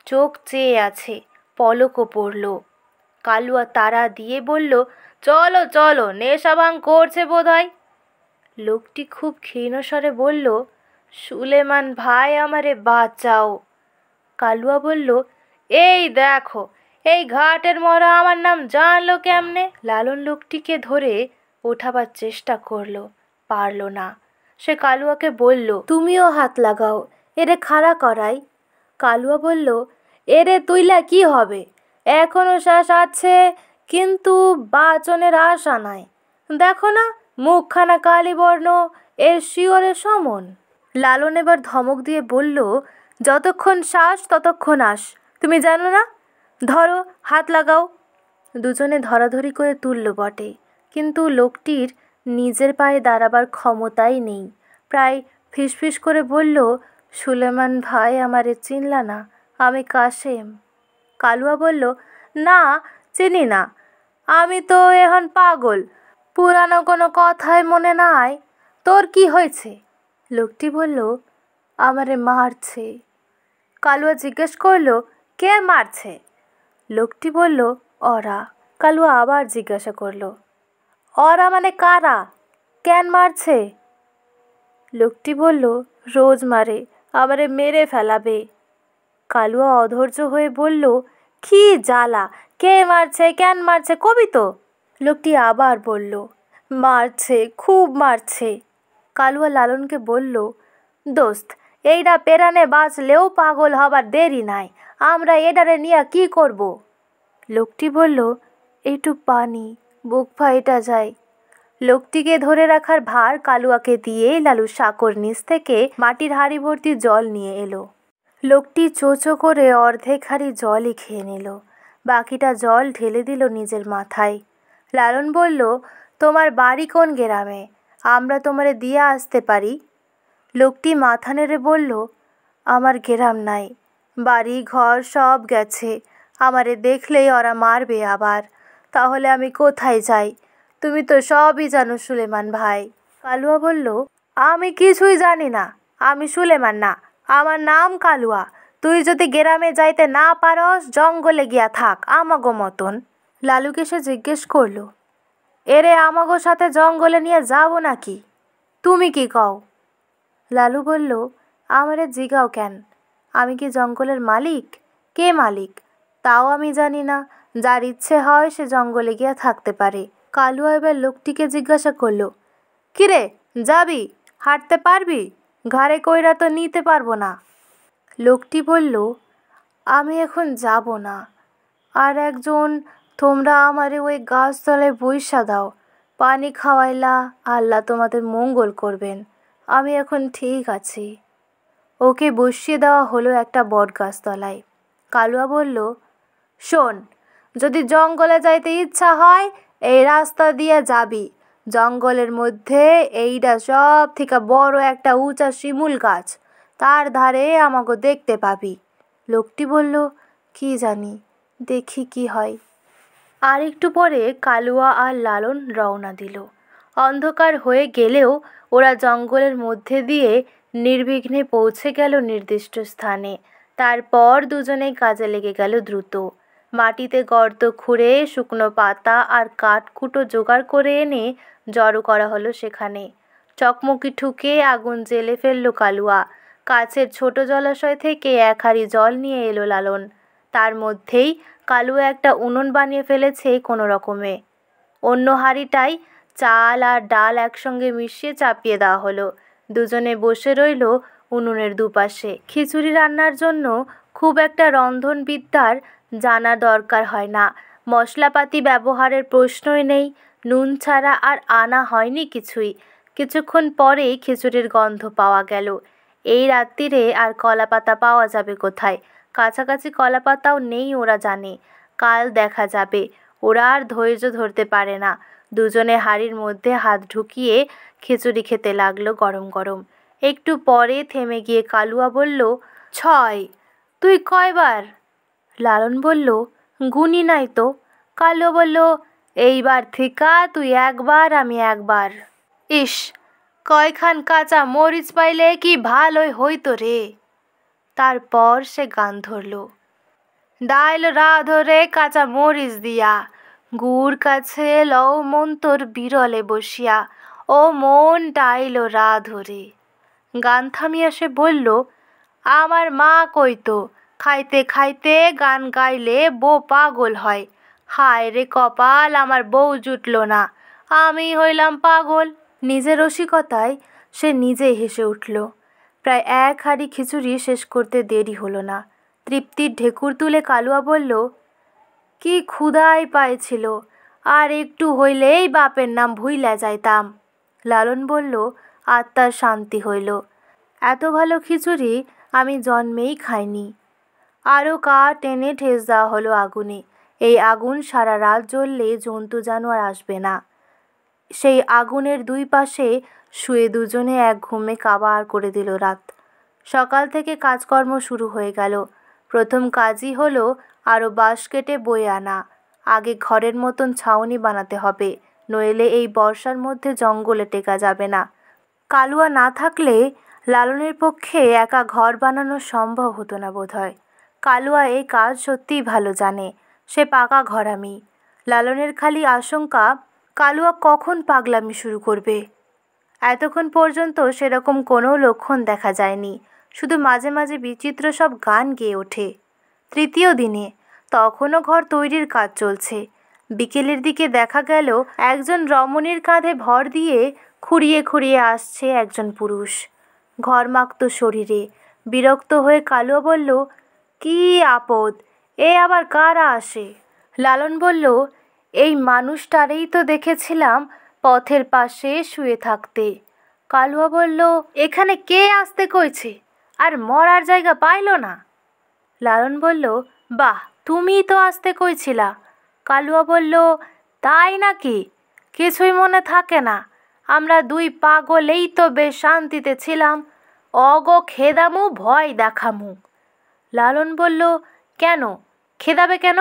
Speaker 1: চোখ চেয়ে আছে, পলকও পড়ল। কালুয়া তাড়া দিয়ে বলল, চলো চলো, নেশা ভাঙ করছে বোধহয়। লোকটি খুব ক্ষীণস্বরে বলল, সুলেমান ভাই আমারে বাঁচাও। কালুয়া বলল, এই দেখো, এই ঘাটের মরা আমার নাম জানলো কেমনে? লালন লোকটিকে ধরে ওঠাবার চেষ্টা করল, পারল না। সে কালুয়াকে বলল, তুমিও হাত লাগাও, এরে খাড়া করাই। কালুয়া বলল, এরে তুইলা কি হবে, এখনো শ্বাস আছে, কিন্তু বাঁচনের আশা নাই। দেখো না, মুখখানা কালীবর্ণ, এর শিওরের সমন। লালন এবার ধমক দিয়ে বলল, যতক্ষণ শ্বাস ততক্ষণ আস, তুমি জানো না? ধরো, হাত লাগাও। দুজনে ধরাধরি করে তুলল বটে, কিন্তু লোকটির নিজের পায়ে দাঁড়াবার ক্ষমতাই নেই। প্রায় ফিসফিস করে বলল, সুলেমান ভাই আমারে চিনলা না, আমি কাশেম। কালুয়া বলল, না, চিনি না, আমি তো এখন পাগল, পুরানো কোনো কথাই মনে নাই। তোর কি হয়েছে? লোকটি বলল, আমারে মারছে। কালুয়া জিজ্ঞেস করল, কে মারছে? লোকটি বলল, ওরা। কালুয়া আবার জিজ্ঞাসা করল, ওরা মানে কারা, কেন মারছে? লোকটি বলল, রোজ মারে, আমারে মেরে ফেলাবে। কালুয়া অধৈর্য হয়ে বলল, কি জ্বালা, কে মারছে, কেন মারছে, কবি তো। লোকটি আবার বলল, মারছে, খুব মারছে। কালুয়া লালনকে বলল, দোস্ত, এইটা পেরানে বাঁচলেও পাগল হবার দেরি নাই, আমরা এডারে নিয়া কি করব? লোকটি বলল, একটু পানি, বুক ফাইটা যায়। লোকটিকে ধরে রাখার ভার কালুয়াকে দিয়ে লালু সাঁকোর নিচ থেকে মাটির হাঁড়ি ভর্তি জল নিয়ে এলো। লোকটি চোচো করে অর্ধেক হাঁড়ি জলই খেয়ে নিল, বাকিটা জল ঢেলে দিল নিজের মাথায়। লালন বলল, তোমার বাড়ি কোন গ্রামে? আমরা তোমারে দিয়ে আসতে পারি। লোকটি মাথা নেড়ে বলল, আমার গ্রাম নাই, বাড়ি ঘর সব গেছে, আমারে দেখলেই ওরা মারবে আবার। তাহলে আমি কোথায় যাই? তুমি তো সবই জানো সুলেমান ভাই। কালুয়া বলল, আমি কিছুই জানি না, আমি সুলেমান না, আমার নাম কালুয়া। তুই যদি গ্রামে যাইতে না পারস, জঙ্গলে গিয়া থাক আমাগো মতন। লালুকে সে জিজ্ঞেস করল, এরে আমাগো সাথে জঙ্গলে নিয়ে যাবো নাকি? তুমি কি কও? লালু বলল, আমারে জিগাও কেন? আমি কি জঙ্গলের মালিক? কে মালিক তাও আমি জানি না। যার ইচ্ছে হয় সে জঙ্গলে গিয়া থাকতে পারে। কালুয়া এবার লোকটিকে জিজ্ঞাসা করল, কিরে যাবি? হাঁটতে পারবি? ঘাড়ে কইরা তো নিতে পারবো না। লোকটি বলল, আমি এখন যাব না। আর একজন, তোমরা আমারে ওই গাছতলায় বইসা দাও, পানি খাওয়াইলা আল্লাহ তোমাদের মঙ্গল করবেন। আমি এখন ঠিক আছি। ওকে বসিয়ে দেওয়া হলো একটা বট গাছতলায়। কালুয়া বলল, শোন, যদি জঙ্গলে যাইতে ইচ্ছা হয় এই রাস্তা দিয়ে যাবি। জঙ্গলের মধ্যে এইটা সব থেকে বড় একটা উঁচা শিমুল গাছ, তার ধারে আমাকে দেখতে পাবি। লোকটি বলল, কি জানি, দেখি কি হয়। আর একটু পরে কালুয়া আর লালন রওনা দিল। অন্ধকার হয়ে গেলেও ওরা জঙ্গলের মধ্যে দিয়ে নির্বিঘ্নে পৌঁছে গেল নির্দিষ্ট স্থানে। তারপর দুজনেই কাজে লেগে গেল দ্রুত। মাটিতে গর্ত খুঁড়ে শুকনো পাতা আর কাঠকুটো জোগাড় করে এনে জড়ো করা হলো সেখানে। চকমকি ঠুকে আগুন জ্বেলে ফেলল কালুয়া। কাছের ছোট জলাশয় থেকে এক হাঁড়ি জল নিয়ে এলো লালন। তার মধ্যেই কালুয়া একটা উনুন বানিয়ে ফেলেছে কোনো রকমে। অন্য হাঁড়িটায় চাল আর ডাল একসঙ্গে মিশিয়ে চাপিয়ে দেওয়া হলো। দুজনে বসে রইল উনুনের দুপাশে। খিচুড়ি রান্নার জন্য খুব একটা রন্ধনবিদ্যার জানা দরকার হয় না, মশলাপাতি ব্যবহারের প্রশ্নই নেই। নুন ছাড়া আর আনা হয়নি কিছুই। কিছুক্ষণ পরেই খিচুড়ির গন্ধ পাওয়া গেল। এই রাত্রিরে আর কলাপাতা পাওয়া যাবে কোথায়? কাছাকাছি কলাপাতাও নেই, ওরা জানে। কাল দেখা যাবে। ওরা আর ধৈর্য ধরতে পারে না। দুজনে হাঁড়ির মধ্যে হাত ঢুকিয়ে খিচুড়ি খেতে লাগলো গরম গরম। একটু পরে থেমে গিয়ে কালুয়া বলল, 6। তুই কয়বার? লালন বলল, গুনি নাই তো। কালুয়া বলল, এইবার থিকা তুই একবার, আমি একবার। ইস, কয়খান কাঁচা মরিচ পাইলে কি ভালোই হইতো রে। তারপর সে গান ধরল, ডাইল রাধরে কাঁচা মরিচ দিয়া, গুড় কাছে লও মন তোর বিরলে বসিয়া, ও মন ডাইল রাধরে। গান থামিয়া সে বলল, আমার মা কইতো, খাইতে খাইতে গান গাইলে বউ পাগল হয়। হায় রে কপাল, আমার বউ জুটল না, আমি হইলাম পাগল। নিজের রসিকতায় সে নিজেই হেসে উঠল। প্রায় এক হাঁড়ি খিচুড়ি শেষ করতে দেরি হলো না। তৃপ্তির ঢেকুর তুলে কালুয়া বলল, কি ক্ষুধাই পাইছিল, আর একটু হইলেই বাপের নাম ভুইলা যাইতাম। লালন বলল, আত্মার শান্তি হইল, এত ভালো খিচুড়ি আমি জন্মেই খাইনি। আরও কাঠ টেনে ঠেস দেওয়া হলো আগুনে। এই আগুন সারা রাত জ্বললে জন্তু জানোয়ার আসবে না। সেই আগুনের দুই পাশে শুয়ে দুজনে এক ঘুমে কাবার করে দিল রাত। সকাল থেকে কাজকর্ম শুরু হয়ে গেল। প্রথম কাজই হলো আরও বাঁশ কেটে বয়ে আনা। আগে ঘরের মতন ছাউনি বানাতে হবে, নইলে এই বর্ষার মধ্যে জঙ্গলে টেকা যাবে না। কালুয়া না থাকলে লালনের পক্ষে একা ঘর বানানো সম্ভব হতো না বোধহয়। কালুয়া এই কাজ সত্যিই ভালো জানে, সে পাকা ঘরামি। লালনের খালি আশঙ্কা, কালুয়া কখন পাগলামি শুরু করবে। এতক্ষণ পর্যন্ত সেরকম কোনো লক্ষণ দেখা যায়নি, শুধু মাঝে মাঝে বিচিত্র সব গান গেয়ে ওঠে। তৃতীয় দিনে তখনও ঘর তৈরির কাজ চলছে। বিকেলের দিকে দেখা গেল একজন রমণীর কাঁধে ভর দিয়ে খুঁড়িয়ে খুঁড়িয়ে আসছে একজন পুরুষ, ঘরমাক্ত শরীরে। বিরক্ত হয়ে কালুয়া বলল, কি আপদ, এ আবার কারা আসে? লালন বলল, এই মানুষটারেই তো দেখেছিলাম পথের পাশে শুয়ে থাকতে। কালুয়া বলল, এখানে কে আসতে কইছে? আর মরার জায়গা পাইল না? লালন বলল, বাহ, তুমিই তো আসতে কইছিলা। কালুয়া বলল, তাই নাকি? কিছুই মনে থাকে না। আমরা দুই পাগলেই তো বেশ শান্তিতে ছিলাম। অগো খেদামু ভয় দেখামু। লালন বলল, কেন খেদাবে কেন?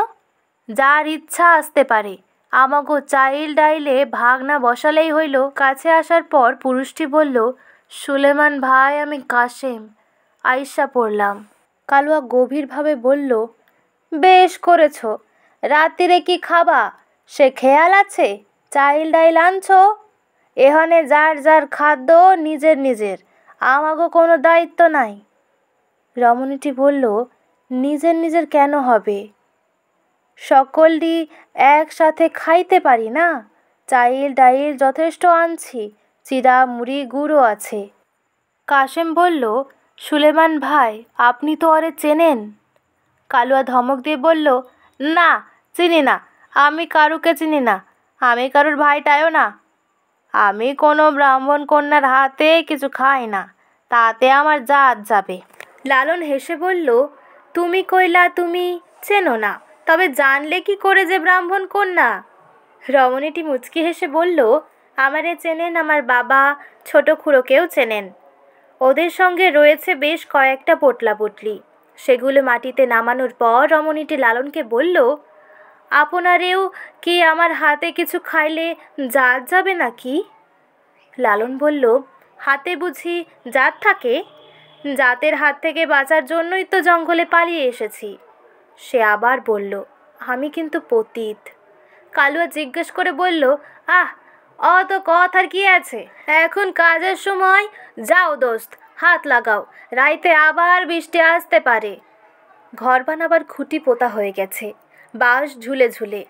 Speaker 1: যার ইচ্ছা আসতে পারে। আমাগো চাইল ডাইলে ভাগ না বসালেই হইল। কাছে আসার পর পুরুষটি বলল, সুলেমান ভাই, আমি কাশেম, আইসা পড়লাম। কালুয়া গভীরভাবে বলল, বেশ করেছ। রাত্রিরে কি খাবা সে খেয়াল আছে? চাইল ডাইল আনছো? এখানে যার যার খাদ্য নিজের নিজের, আমাগো কোনো দায়িত্ব নাই। রমণীটি বলল, নিজের নিজের কেন হবে? সকলটি একসাথে খাইতে পারি না। চাইল ডাইল যথেষ্ট আনছি, চিড়া মুড়ি গুঁড়ো আছে। কাশেম বলল, সুলেমান ভাই, আপনি তো ওরে চেনেন? কালুয়া ধমক দিয়ে বলল, না, চিনি না। আমি কারুকে চিনি না। আমি কারুর ভাইটাও না। আমি কোনো ব্রাহ্মণ কন্যার হাতে কিছু খাই না, তাতে আমার জাত যাবে। লালন হেসে বলল, তুমি কইলা তুমি চেনো না, তবে জানলে কি করে যে ব্রাহ্মণ কন্যা? রমণীটি মুচকি হেসে বলল, আমারে চেনেন আমার বাবা, ছোট খুড়োকেও চেনেন। ওদের সঙ্গে রয়েছে বেশ কয়েকটা পোটলা পুটলি। সেগুলো মাটিতে নামানোর পর রমণীটি লালনকে বলল, আপনারেও কি আমার হাতে কিছু খাইলে জাত যাবে নাকি? লালন বলল, হাতে বুঝি জাত থাকে? জাতের হাত থেকে বাঁচার জন্যই তো জঙ্গলে পালিয়ে এসেছি। সে আবার বলল, আমি কিন্তু পতিত। কালুয়া জিজ্ঞেস করে বলল, আহ, অত কথার কি আছে? এখন কাজের সময়, যাও দোস্ত, হাত লাগাও, রাইতে আবার বৃষ্টি আসতে পারে। ঘর বানাবার খুঁটি পোতা হয়ে গেছে, বাঁশ ঝুলে ঝুলে।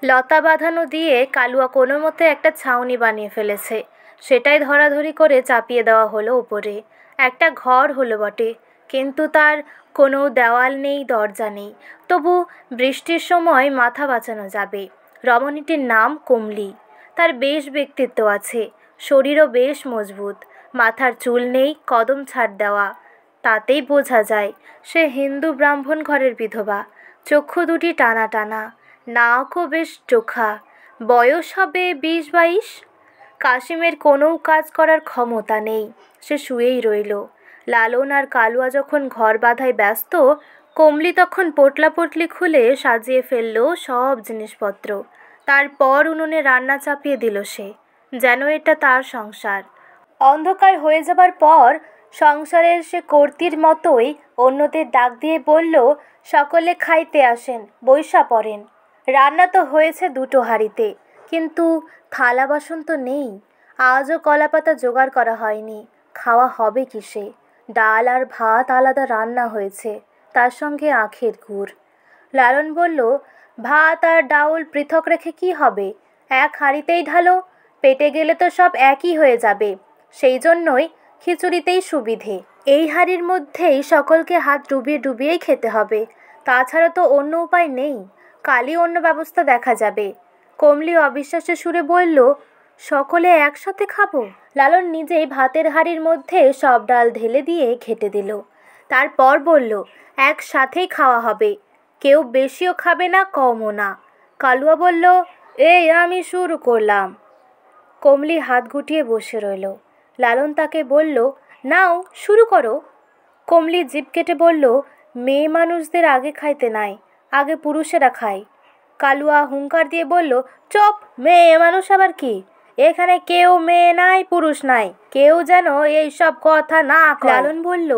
Speaker 1: লতা বাঁধানো দিয়ে কালুয়া কোনো মতে একটা ছাউনি বানিয়ে ফেলেছে। সেটাই ধরাধরি করে চাপিয়ে দেওয়া হলো উপরে। একটা ঘর হলো বটে, কিন্তু তার কোনো দেওয়াল নেই, দরজা নেই। তবু বৃষ্টির সময় মাথা বাঁচানো যাবে। রমণীটির নাম কমলি। তার বেশ ব্যক্তিত্ব আছে, শরীরও বেশ মজবুত। মাথার চুল নেই, কদম ছাড় দেওয়া। তাতেই বোঝা যায় সে হিন্দু ব্রাহ্মণ ঘরের বিধবা। চক্ষু দুটি টানা টানা, নাকও বেশ চোখা। বয়স হবে 20-22। কাশিমের কোনো কাজ করার ক্ষমতা নেই, সে শুয়েই রইল। লালন আর কালুয়া যখন ঘর বাঁধায় ব্যস্ত, কমলি তখন পোটলা পটলি খুলে সাজিয়ে ফেলল সব জিনিসপত্র। তারপর উনুনে রান্না চাপিয়ে দিল সে, যেন এটা তার সংসার। অন্ধকার হয়ে যাবার পর সংসারের সে কর্ত্রীর মতোই অন্যদের ডাক দিয়ে বলল, সকলে খাইতে আসেন, বইসা পড়েন। রান্না তো হয়েছে 2টো হাঁড়িতে, কিন্তু থালা বাসন তো নেই। আজও কলাপাতা জোগাড় করা হয়নি। খাওয়া হবে কিসে? ডাল আর ভাত আলাদা রান্না হয়েছে, তার সঙ্গে আখের গুড়। লালন বলল, ভাত আর ডাউল পৃথক রেখে কি হবে? এক হাঁড়িতেই ঢালো, পেটে গেলে তো সব একই হয়ে যাবে। সেই জন্যই খিচুড়িতেই সুবিধে। এই হাঁড়ির মধ্যেই সকলকে হাত ডুবিয়ে ডুবিয়েই খেতে হবে, তাছাড়া তো অন্য উপায় নেই। কালই অন্য ব্যবস্থা দেখা যাবে। কমলি অবিশ্বাসের সুরে বলল, সকলে একসাথে খাবো? লালন নিজেই ভাতের হাঁড়ির মধ্যে সব ডাল ঢেলে দিয়ে ঘেঁটে দিল। তারপর বলল, একসাথেই খাওয়া হবে, কেউ বেশিও খাবে না, কমও না। কালুয়া বলল, এই আমি শুরু করলাম। কমলি হাত গুটিয়ে বসে রইল। লালন তাকে বলল, নাও শুরু করো। কমলি জিভ কেটে বলল, মেয়ে মানুষদের আগে খাইতে নাই, আগে পুরুষেরা খায়। কালুয়া হুঙ্কার দিয়ে বলল, চুপ, মেয়ে মানুষ আবার কি? এখানে কেউ মেয়ে নাই, পুরুষ নাই, কেউ যেন এই সব কথা না কয়। লালন বলল,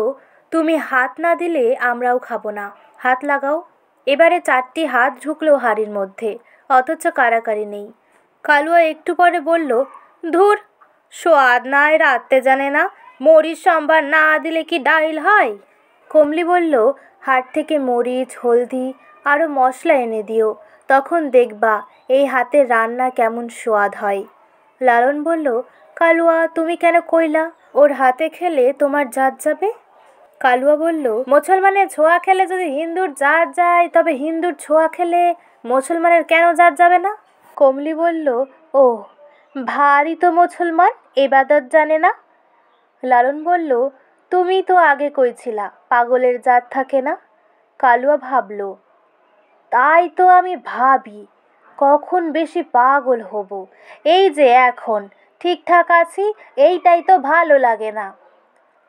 Speaker 1: তুমি হাত না দিলে আমরাও খাবো না, হাত লাগাও। এবারে 4টি হাত ঢুকলো হাঁড়ির মধ্যে, অথচ কারাকারি নেই। কালুয়া একটু পরে বলল, ধুর, সোয়াদ নাই রাঁধতে জানে না, মরিচ সম্বার না দিলে কি ডাইল হয়? কমলি বলল, হাট থেকে মরিচ, হলদি আরও মশলা এনে দিও, তখন দেখবা এই হাতে রান্না কেমন সোয়াদ হয়। লালন বলল, কালুয়া তুমি কেন কইলা ওর হাতে খেলে তোমার জাত যাবে? কালুয়া বলল, মুসলমানের ছোঁয়া খেলে যদি হিন্দুর জাত যায়, তবে হিন্দুর ছোঁয়া খেলে মুসলমানের কেন জাত যাবে না? কমলি বলল, ও, ভারী তো মুসলমান, এবাদত জানে না। লালন বলল, তুমি তো আগে কইছিলা পাগলের জাত থাকে না। কালুয়া ভাবল, তাই তো আমি ভাবি, কখন বেশি পাগল হব? এই যে এখন ঠিকঠাক আছি, এইটাই তো ভালো লাগে না।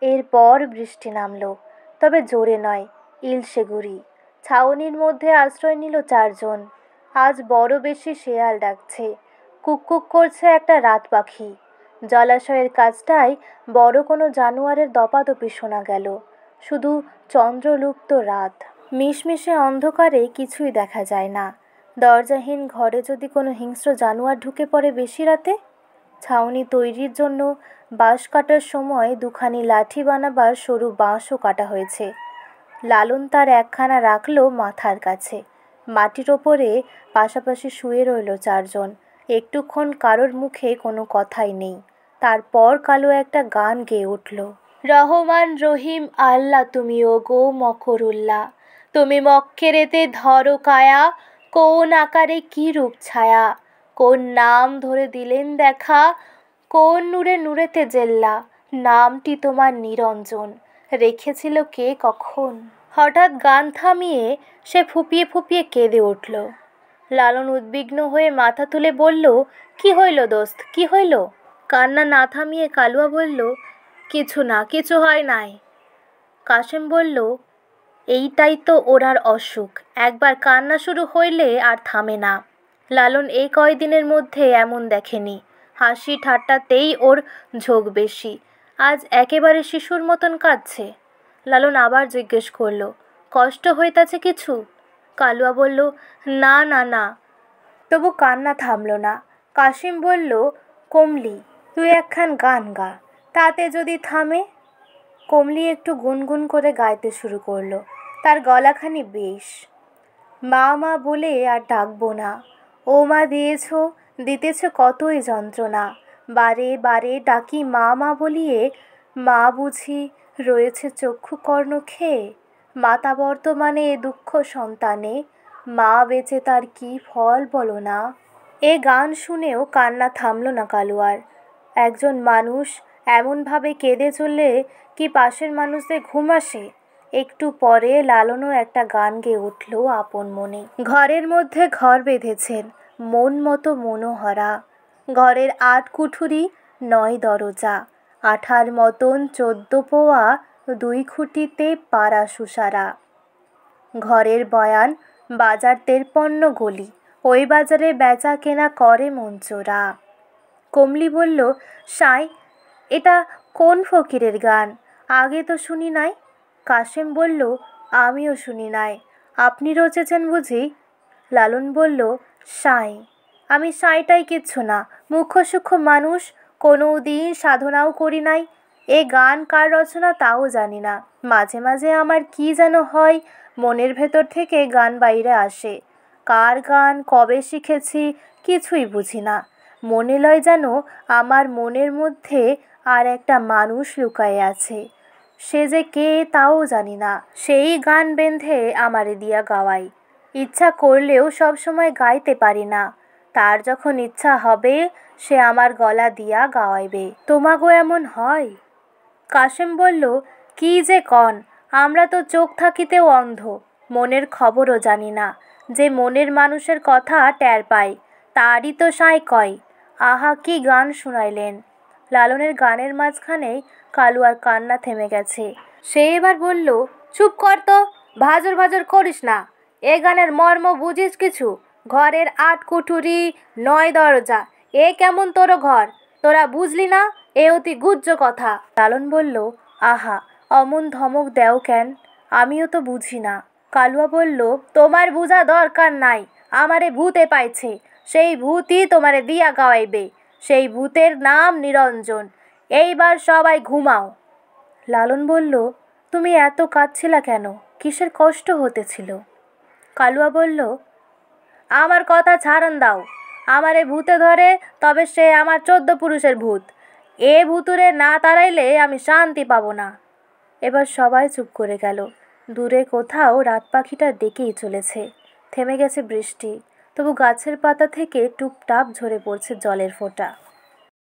Speaker 1: এরপর বৃষ্টি নামলো, তবে জোরে নয়, ইলশে গুঁড়ি। ছাউনির মধ্যে আশ্রয় নিল চারজন। আজ বড় বেশি শেয়াল ডাকছে, কুককুক করছে একটা রাত পাখি। জলাশয়ের কাছটায় বড় কোনো জানোয়ারের দপাদপি শোনা গেল। শুধু চন্দ্রলুপ্ত রাত, মিশমিশে অন্ধকারে কিছুই দেখা যায় না। দরজাহীন ঘরে যদি কোনো হিংস্র জানোয়ার ঢুকে পড়ে বেশি রাতে? ছাউনি তৈরির জন্য বাঁশ কাটার সময় দুখানি লাঠি বানাবার সরু বাঁশও কাটা হয়েছে। লালন তার একখানা রাখল মাথার কাছে। মাটির ওপরে পাশাপাশি শুয়ে রইল চারজন। একটুক্ষণ কারোর মুখে কোনো কথাই নেই। তারপর কালো একটা গান গেয়ে উঠল। রহমান রহিম আল্লাহ তুমি ও গো মকরুল্লাহ, তুমি মক্কেরেতে ধরো কায়া, কোন আকারে কি রূপ ছায়া, কোন নাম ধরে দিলেন দেখা, কোন নূরে নূরেতে জেল্লা, নামটি তোমার নিরঞ্জন, রেখেছিল কে কখন? হঠাৎ গান থামিয়ে সে ফুপিয়ে ফুপিয়ে কেঁদে উঠল। লালন উদ্বিগ্ন হয়ে মাথা তুলে বলল, কি হইল দোস্ত, কি হইল? কান্না না থামিয়ে কালুয়া বলল, কিছু না, কিছু হয় নাই। কাশেম বলল, এইটাই তো ওনার অসুখ, একবার কান্না শুরু হইলে আর থামে না। লালন এই কয়দিনের মধ্যে এমন দেখেনি। হাসি ঠাট্টাতেই ওর ঝোঁক বেশি। আজ একেবারে শিশুর মতন কাঁদছে। লালন আবার জিজ্ঞেস করল, কষ্ট হইতাছে কিছু? কালুয়া বলল, না না না। তবু কান্না থামল না। কাশিম বলল, কমলি, তুই একখান গান গা, তাতে যদি থামে। কমলি একটু গুনগুন করে গাইতে শুরু করলো। তার গলাখানি বেশ। মা মা বলে আর ডাকবো না, ও মা দিয়েছ, দিতেছ কতই যন্ত্রণা, বারে বারে ডাকি মা মা বলিয়ে, মা বুঝি রয়েছে চক্ষু কর্ণ খেয়ে, মাতা বর্তমানে এ দুঃখ সন্তানে, মা বেঁচে তার কি ফল বলো না। এ গান শুনেও কান্না থামল না কালুয়ার। একজন মানুষ এমনভাবে কেঁদে চললে কি পাশের মানুষদের ঘুম আসে? একটু পরে লালনও একটা গান গেয়ে উঠল আপন মনে। ঘরের মধ্যে ঘর বেঁধেছেন মন মতো মনোহরা, ঘরের ৮ কুঠুরি ৯ দরজা, আঠার মতন ১৪ পোয়া ২ খুঁটিতে পাড়া সুসারা। ঘরের বয়ান বাজার ৫৩ গলি, ওই বাজারে বেচা কেনা করে মঞ্চরা। কমলি বলল, সাঁই, এটা কোন ফকিরের গান? আগে তো শুনি নাই। কাশেম বলল, আমিও শুনি নাই। আপনি রচেছেন বুঝি? লালন বলল, সাঁই, আমি সাঁইটাই কিচ্ছু না, মুখ্য সূক্ষ্ম মানুষ, কোনো দিন সাধনাও করি নাই। এ গান কার রচনা তাও জানি না। মাঝে মাঝে আমার কি যেন হয়, মনের ভেতর থেকে গান বাইরে আসে। কার গান কবে শিখেছি কিছুই বুঝি না। মনে লয় যেন আমার মনের মধ্যে আর একটা মানুষ লুকায়ে আছে। সে যে কে তাও জানি না। সেই গান বেঁধে আমারে দিয়া গাওয়াই। ইচ্ছা করলেও সব সময় গাইতে পারি না। তার যখন ইচ্ছা হবে সে আমার গলা দিয়া গাওয়াইবে। তোমাগো এমন হয়? কাশেম বলল, কি যে কন, আমরা তো চোখ থাকিতেও অন্ধ, মনের খবরও জানি না। যে মনের মানুষের কথা টের পাই, তারই তো সাঁই কয়। আহা, কি গান শুনাইলেন! লালনের গানের মাঝখানেই কালুয়ার কান্না থেমে গেছে। সে এবার বলল, চুপ কর তো, ভাজর ভাজর করিস না। এ গানের মর্ম বুঝিস কিছু? ঘরের ৮ কুঠুরি ৯ দরজা, এ কেমন তোর ঘর? তোরা বুঝলি না? এ অতি গুহ্য কথা। লালন বলল, আহা, অমন ধমক দেও কেন? আমিও তো বুঝি না। কালুয়া বলল, তোমার বুঝা দরকার নাই, আমারে ভূতে পাইছে, সেই ভূতই তোমারে দিয়া গাওয়াইবে। সেই ভূতের নাম নিরঞ্জন। এইবার সবাই ঘুমাও। লালন বলল, তুমি এত কাঁদছিলা কেন? কিসের কষ্ট হতেছিল? কালুয়া বলল, আমার কথা ছাড়ন দাও। আমারে ভূতে ধরে তবে সে আমার ১৪ পুরুষের ভূত। এ ভূতুরে না তাড়াইলে আমি শান্তি পাবো না। এবার সবাই চুপ করে গেল। দূরে কোথাও রাত পাখিটা ডেকেই চলেছে। থেমে গেছে বৃষ্টি, তবু গাছের পাতা থেকে টুপটাপ ঝরে পড়ছে জলের ফোঁটা।